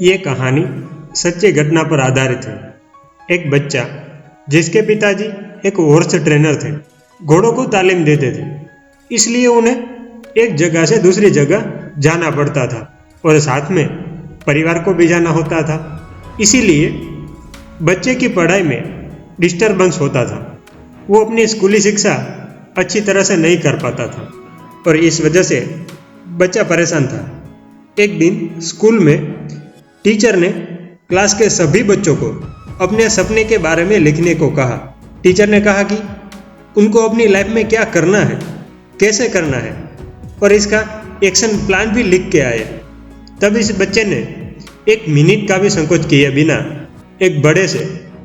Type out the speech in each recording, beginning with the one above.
ये कहानी सच्ची घटना पर आधारित है। एक बच्चा जिसके पिताजी एक हॉर्स ट्रेनर थे, घोड़ों को तालीम देते थे, इसलिए उन्हें एक जगह से दूसरी जगह जाना पड़ता था और साथ में परिवार को भी जाना होता था। इसीलिए बच्चे की पढ़ाई में डिस्टरबेंस होता था। वो अपनी स्कूली शिक्षा अच्छी तरह से नहीं कर पाता था और इस वजह से बच्चा परेशान था। एक दिन स्कूल में टीचर ने क्लास के सभी बच्चों को अपने सपने के बारे में लिखने को कहा। टीचर ने कहा कि उनको अपनी लाइफ में क्या करना है, कैसे करना है और इसका एक्शन प्लान भी लिख के आए। तब इस बच्चे ने एक मिनट का भी संकोच किए बिना एक बड़े से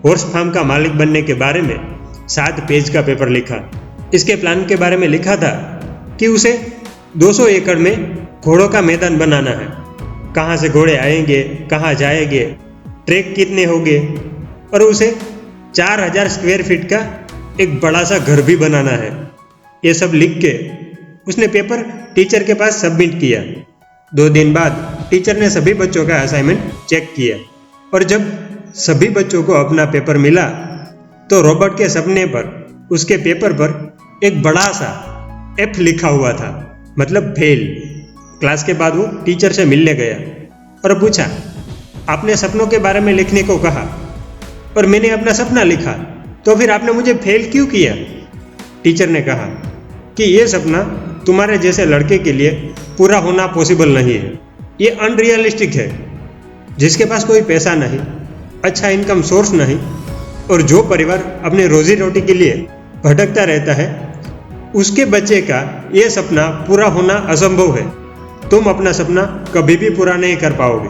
हॉर्स फार्म का मालिक बनने के बारे में 7 पेज का पेपर लिखा। इसके प्लान के बारे में लिखा था कि उसे 200 एकड़ में घोड़ों का मैदान बनाना है, कहाँ से घोड़े आएंगे, कहाँ जाएंगे, ट्रैक कितने होंगे और उसे 4000 स्क्वायर फीट का एक बड़ा सा घर भी बनाना है। ये सब लिख के उसने पेपर टीचर के पास सबमिट किया। 2 दिन बाद टीचर ने सभी बच्चों का असाइनमेंट चेक किया और जब सभी बच्चों को अपना पेपर मिला तो रॉबर्ट के सपने पर उसके पेपर पर एक बड़ा सा F लिखा हुआ था, मतलब फेल। क्लास के बाद वो टीचर से मिलने गया और पूछा, आपने सपनों के बारे में लिखने को कहा और मैंने अपना सपना लिखा, तो फिर आपने मुझे फेल क्यों किया? टीचर ने कहा कि ये सपना तुम्हारे जैसे लड़के के लिए पूरा होना पॉसिबल नहीं है। ये अनरियलिस्टिक है। जिसके पास कोई पैसा नहीं, अच्छा इनकम सोर्स नहीं और जो परिवार अपने रोजी रोटी के लिए भटकता रहता है, उसके बच्चे का ये सपना पूरा होना असंभव है। तुम अपना सपना कभी भी पूरा नहीं कर पाओगे।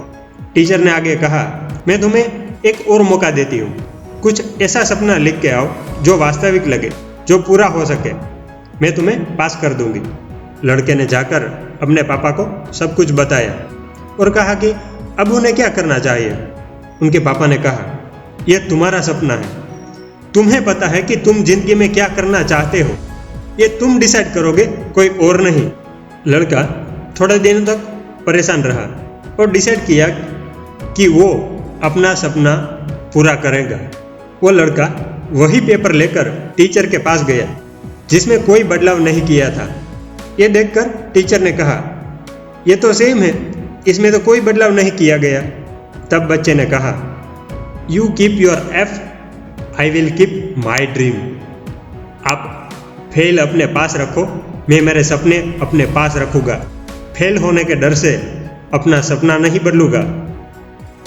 टीचर ने आगे कहा, मैं तुम्हें एक और मौका देती हूँ। कुछ ऐसा सपना लिख के आओ जो वास्तविक लगे, जो पूरा हो सके। मैं तुम्हें पास कर दूंगी। लड़के ने जाकर अपने पापा को सब कुछ बताया और कहा कि अब उन्हें क्या करना चाहिए। उनके पापा ने कहा, यह तुम्हारा सपना है, तुम्हें पता है कि तुम जिंदगी में क्या करना चाहते हो, ये तुम डिसाइड करोगे, कोई और नहीं। लड़का थोड़े दिनों तक परेशान रहा और डिसाइड किया कि वो अपना सपना पूरा करेगा। वो लड़का वही पेपर लेकर टीचर के पास गया जिसमें कोई बदलाव नहीं किया था। ये देखकर टीचर ने कहा, ये तो सेम है, इसमें तो कोई बदलाव नहीं किया गया। तब बच्चे ने कहा, you keep your F, I will keep my dream. आप फेल अपने पास रखो, मैं मेरे सपने अपने पास रखूँगा। फेल होने के डर से अपना सपना नहीं बदलूंगा।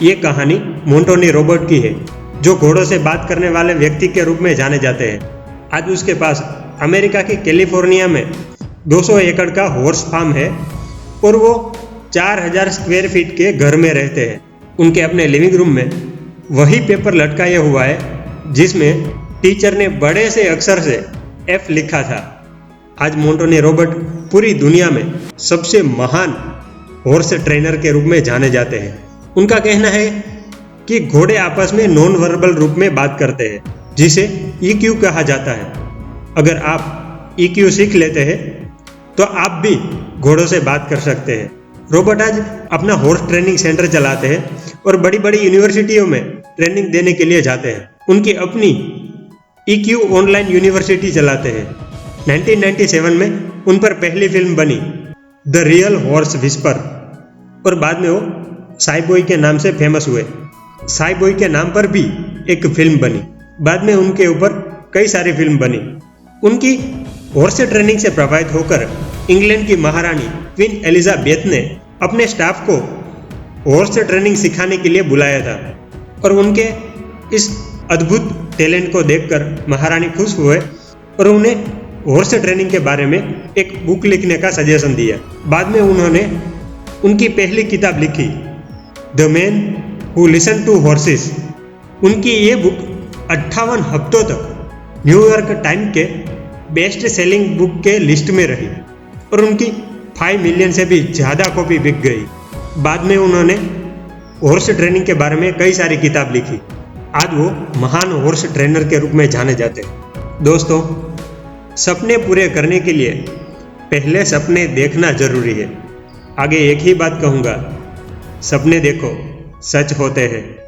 ये कहानी मोंटोनी रॉबर्ट की है, जो घोड़ों से बात करने वाले व्यक्ति के रूप में जाने जाते हैं। आज उसके पास अमेरिका के कैलिफोर्निया में 200 एकड़ का हॉर्स फार्म है और वो 4000 स्क्वायर फीट के घर में रहते हैं। उनके अपने लिविंग रूम में वही पेपर लटकाया हुआ है जिसमें टीचर ने बड़े से अक्षर से F लिखा था। आज मोंटोनी रॉबर्ट पूरी दुनिया में सबसे महान हॉर्स ट्रेनर के रूप में जाने जाते हैं। उनका कहना है कि घोड़े आपस में नॉन वर्बल रूप में बात करते हैं, जिसे EQ कहा जाता है। अगर आप EQ सीख लेते हैं तो आप भी घोड़ों से बात कर सकते हैं। रॉबर्ट आज अपना हॉर्स ट्रेनिंग सेंटर चलाते हैं और बड़ी बड़ी यूनिवर्सिटियों में ट्रेनिंग देने के लिए जाते हैं। उनकी अपनी EQ ऑनलाइन यूनिवर्सिटी चलाते हैं। 1997 में उन पर पहली फिल्म बनी, द रियल हॉर्स विस्पर, और बाद में वो साई बॉय के नाम से फेमस हुए। साई बॉय के नाम पर भी एक फिल्म बनी। बाद में उनके ऊपर कई सारी फिल्म बनी। उनकी हॉर्स ट्रेनिंग से प्रभावित होकर इंग्लैंड की महारानी क्वीन एलिजाबेथ ने अपने स्टाफ को हॉर्स ट्रेनिंग सिखाने के लिए बुलाया था और उनके इस अद्भुत टैलेंट को देखकर महारानी खुश हुए और उन्हें हॉर्स ट्रेनिंग के बारे में एक बुक लिखने का सजेशन दिया। बाद में उन्होंने उनकी पहली किताब लिखी, the man who listen to horses. उनकी ये बुक 58 हफ्तों तक न्यूयॉर्क टाइम के बेस्ट सेलिंग बुक के लिस्ट में रही और उनकी 5 मिलियन से भी ज़्यादा कॉपी बिक गई। बाद में उन्होंने हॉर्स ट्रेनिंग के बारे में कई सारी किताब लिखी। आज वो महान हॉर्स ट्रेनर के रूप में जाने जाते हैं। दोस्तों, सपने पूरे करने के लिए पहले सपने देखना जरूरी है। आगे एक ही बात कहूँगा, सपने देखो, सच होते हैं।